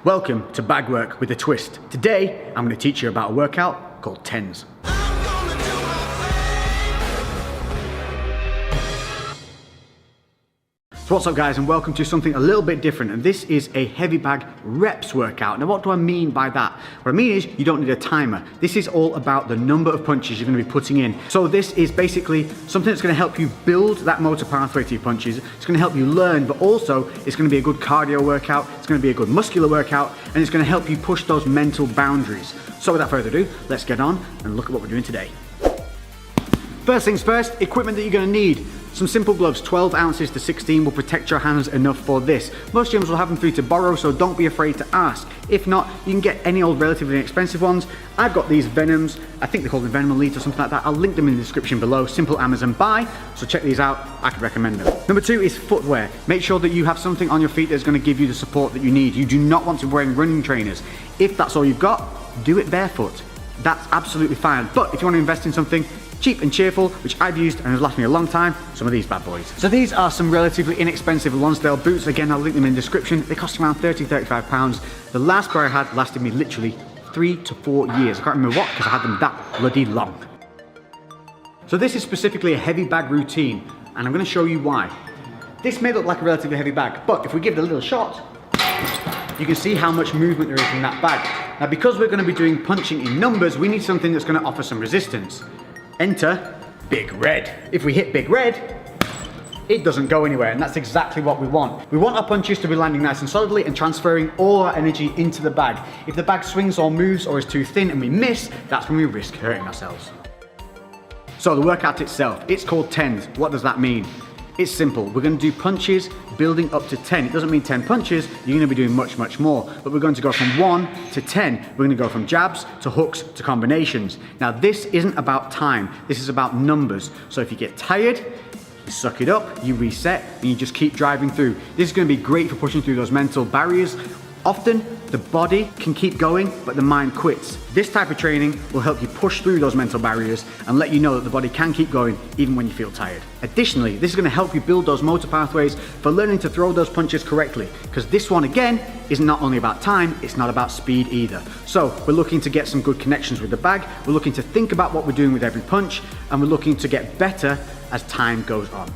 Welcome to Bag Work with a Twist. Today, I'm going to teach you about a workout called TENS. So what's up guys, and welcome to something a little bit different, and this is a heavy bag reps workout. Now what do I mean by that? What I mean is you don't need a timer. This is all about the number of punches you're going to be putting in. So this is basically something that's going to help you build that motor pathway to your punches. It's going to help you learn, but also it's going to be a good cardio workout, it's going to be a good muscular workout, and it's going to help you push those mental boundaries. So without further ado, let's get on and look at what we're doing today. First things first, equipment that you're going to need. Some simple gloves, 12 ounces to 16 will protect your hands enough for this. Most gyms will have them for you to borrow, so don't be afraid to ask. If not, you can get any old relatively inexpensive ones. I've got these Venoms, I think they call them Venom Elite or something like that. I'll link them in the description below, simple Amazon buy, so check these out, I could recommend them. Number two is footwear. Make sure that you have something on your feet that's going to give you the support that you need. You do not want to be wearing running trainers. If that's all you've got, do it barefoot. That's absolutely fine, but if you want to invest in something cheap and cheerful, which I've used and has lasted me a long time, some of these bad boys. So these are some relatively inexpensive Lonsdale boots. Again, I'll link them in the description. They cost around £30–35. The last pair I had lasted me literally 3 to 4 years. I can't remember what, because I had them that bloody long. So this is specifically a heavy bag routine, and I'm going to show you why. This may look like a relatively heavy bag, but if we give it a little shot, you can see how much movement there is in that bag. Now, because we're going to be doing punching in numbers, we need something that's going to offer some resistance. Enter Big Red. If we hit Big Red, it doesn't go anywhere, and that's exactly what we want. We want our punches to be landing nice and solidly and transferring all our energy into the bag. If the bag swings or moves or is too thin and we miss, that's when we risk hurting ourselves. So the workout itself, it's called TENS. What does that mean? It's simple. We're going to do punches building up to 10. It doesn't mean 10 punches, you're going to be doing much, much more. But we're going to go from 1 to 10. We're going to go from jabs to hooks to combinations. Now this isn't about time, this is about numbers. So if you get tired, you suck it up, you reset, and you just keep driving through. This is going to be great for pushing through those mental barriers. Often, the body can keep going, but the mind quits. This type of training will help you push through those mental barriers and let you know that the body can keep going even when you feel tired. Additionally, this is going to help you build those motor pathways for learning to throw those punches correctly, because this one, again, is not only about time, it's not about speed either. So, we're looking to get some good connections with the bag, we're looking to think about what we're doing with every punch, and we're looking to get better as time goes on.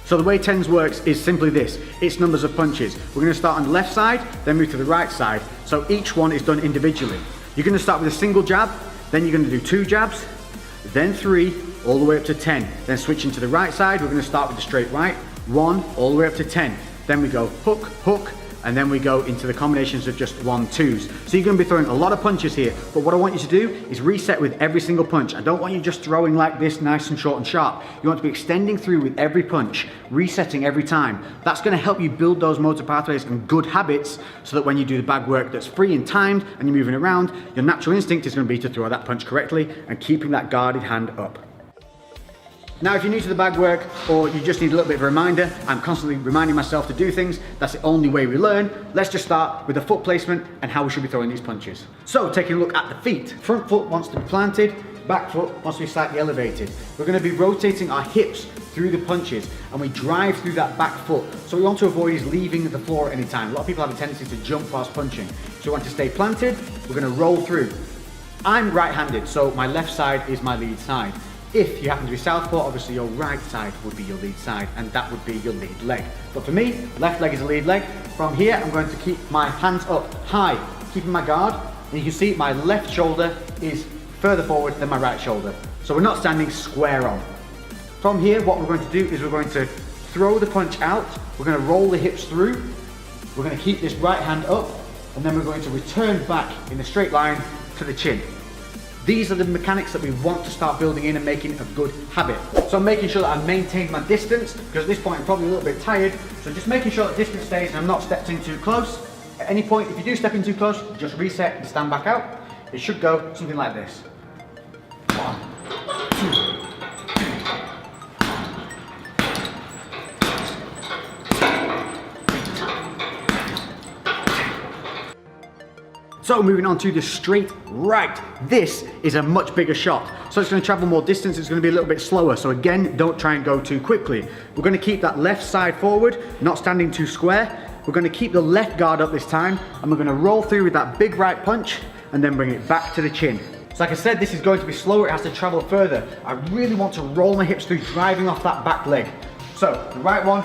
So the way TENS works is simply this, it's numbers of punches. We're going to start on the left side, then move to the right side, so each one is done individually. You're going to start with a single jab, then you're going to do 2 jabs, then 3, all the way up to 10. Then switching to the right side, we're going to start with the straight right, 1, all the way up to 10. Then we go hook, hook, and then we go into the combinations of just 1, 2s. So you're going to be throwing a lot of punches here, but what I want you to do is reset with every single punch. I don't want you just throwing like this, nice and short and sharp. You want to be extending through with every punch, resetting every time. That's going to help you build those motor pathways and good habits, so that when you do the bag work that's free and timed and you're moving around, your natural instinct is going to be to throw that punch correctly and keeping that guarded hand up. Now, if you're new to the bag work, or you just need a little bit of a reminder, I'm constantly reminding myself to do things, that's the only way we learn. Let's just start with the foot placement and how we should be throwing these punches. So, taking a look at the feet. Front foot wants to be planted, back foot wants to be slightly elevated. We're going to be rotating our hips through the punches, and we drive through that back foot. So we want to avoid is leaving the floor at any time. A lot of people have a tendency to jump whilst punching. So we want to stay planted, we're going to roll through. I'm right-handed, so my left side is my lead side. If you happen to be southpaw, obviously your right side would be your lead side, and that would be your lead leg. But for me, left leg is a lead leg. From here, I'm going to keep my hands up high, keeping my guard, and you can see my left shoulder is further forward than my right shoulder. So we're not standing square on. From here, what we're going to do is we're going to throw the punch out, we're going to roll the hips through, we're going to keep this right hand up, and then we're going to return back in a straight line to the chin. These are the mechanics that we want to start building in and making a good habit. So I'm making sure that I maintain my distance, because at this point I'm probably a little bit tired. So just making sure that distance stays and I'm not stepped in too close. At any point, if you do step in too close, just reset and stand back out. It should go something like this. 1, 2. So moving on to the straight right. This is a much bigger shot. So it's going to travel more distance, it's going to be a little bit slower. So again, don't try and go too quickly. We're going to keep that left side forward, not standing too square. we're gonna keep the left guard up this time, and we're gonna roll through with that big right punch, and then bring it back to the chin. So like I said, this is going to be slower, it has to travel further. I really want to roll my hips through, driving off that back leg. So, the right one,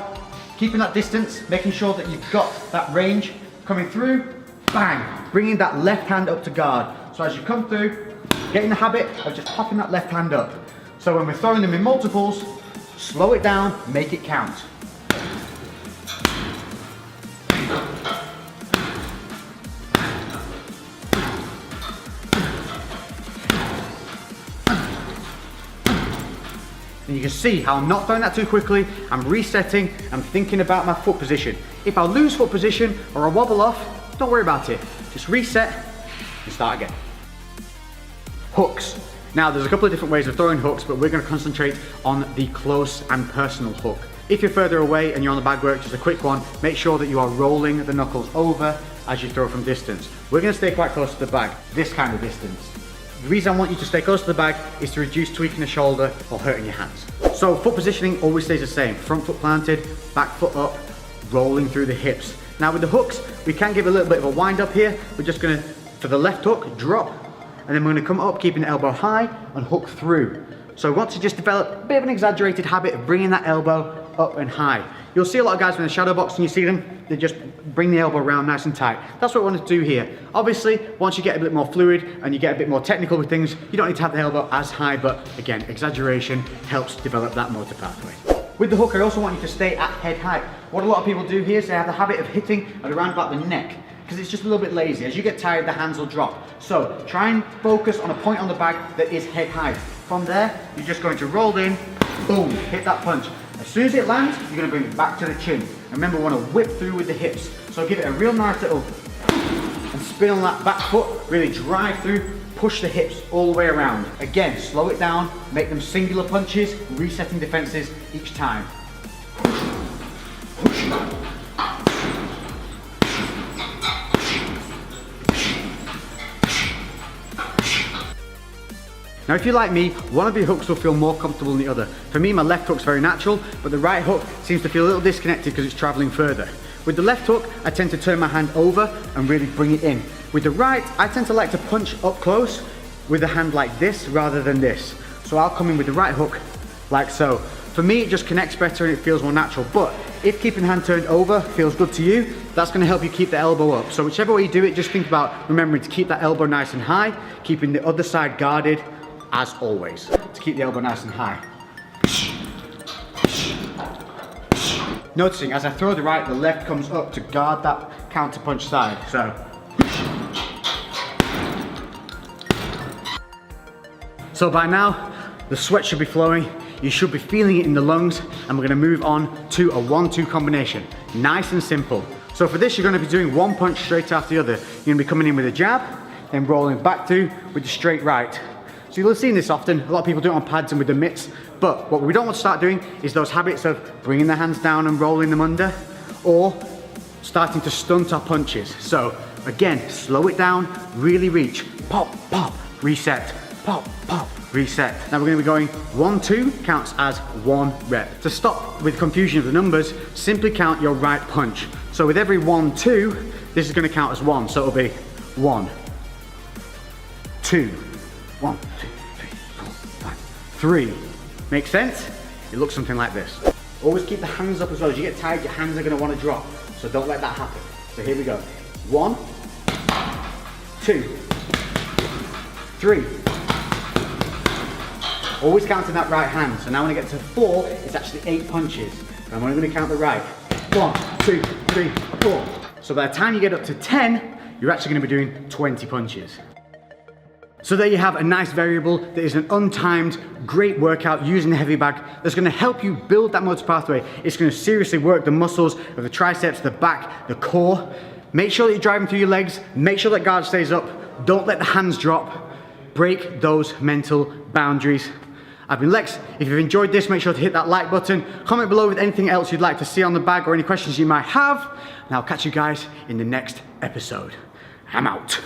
keeping that distance, making sure that you've got that range, coming through, bang, bringing that left hand up to guard. So as you come through, get in the habit of just popping that left hand up. So when we're throwing them in multiples, slow it down, make it count. And you can see how I'm not throwing that too quickly, I'm resetting, I'm thinking about my foot position. If I lose foot position or I wobble off, don't worry about it. Just reset and start again. Hooks. Now there's a couple of different ways of throwing hooks, but we're going to concentrate on the close and personal hook. If you're further away and you're on the bag work, just a quick one, make sure that you are rolling the knuckles over as you throw from distance. We're going to stay quite close to the bag, this kind of distance. The reason I want you to stay close to the bag is to reduce tweaking the shoulder or hurting your hands. So foot positioning always stays the same. Front foot planted, back foot up, rolling through the hips. Now with the hooks, we can give a little bit of a wind up here. We're just gonna, for the left hook, drop, and then we're gonna come up, keeping the elbow high and hook through. So we want to just develop a bit of an exaggerated habit of bringing that elbow up and high. You'll see a lot of guys when they're shadow boxing, you see them, they just bring the elbow around nice and tight. That's what we want to do here. Obviously, once you get a bit more fluid and you get a bit more technical with things, you don't need to have the elbow as high, but again, exaggeration helps develop that motor pathway. With the hook, I also want you to stay at head height. What a lot of people do here is they have the habit of hitting at around about the neck, because it's just a little bit lazy. As you get tired, the hands will drop. So try and focus on a point on the bag that is head height. From there, you're just going to roll in, boom, hit that punch. As soon as it lands, you're going to bring it back to the chin. And remember, we want to whip through with the hips. So give it a real nice little and spin on that back foot, really drive through, push the hips all the way around. Again, slow it down, make them singular punches, resetting defenses each time. Now if you're like me, one of your hooks will feel more comfortable than the other. For me, my left hook's very natural, but the right hook seems to feel a little disconnected because it's traveling further. With the left hook, I tend to turn my hand over and really bring it in. With the right, I tend to like to punch up close with the hand like this rather than this. So I'll come in with the right hook like so. For me, it just connects better and it feels more natural. But if keeping the hand turned over feels good to you, that's going to help you keep the elbow up. So whichever way you do it, just think about remembering to keep that elbow nice and high, keeping the other side guarded, as always, to keep the elbow nice and high. Noticing as I throw the right, the left comes up to guard that counter punch side. So by now, the sweat should be flowing, you should be feeling it in the lungs, and we're gonna move on to a 1-2 combination. Nice and simple. So for this, you're gonna be doing one punch straight after the other. You're gonna be coming in with a jab, then rolling back through with the straight right. So you'll have seen this often, a lot of people do it on pads and with the mitts, but what we don't want to start doing is those habits of bringing the hands down and rolling them under, or starting to stunt our punches. So again, slow it down, really reach, pop, pop, reset, pop, pop, reset. Now we're going to be going 1-2 counts as 1 rep. To stop with confusion of the numbers, simply count your right punch. So with every 1-2, this is going to count as 1, so it'll be 1, 2, 1, 2, 3, 4, 5, 3. Make sense? It looks something like this. Always keep the hands up as well. As you get tired, your hands are going to want to drop. So don't let that happen. So here we go. 1, 2, 3. Always counting that right hand. So now when I get to 4, it's actually 8 punches. And I'm only going to count the right. 1, 2, 3, 4. So by the time you get up to 10, you're actually going to be doing 20 punches. So there you have a nice variable that is an untimed, great workout using the heavy bag that's going to help you build that motor pathway. It's going to seriously work the muscles of the triceps, the back, the core. Make sure that you're driving through your legs. Make sure that guard stays up. Don't let the hands drop. Break those mental boundaries. I've been Lex. If you've enjoyed this, make sure to hit that like button. Comment below with anything else you'd like to see on the bag or any questions you might have. And I'll catch you guys in the next episode. I'm out.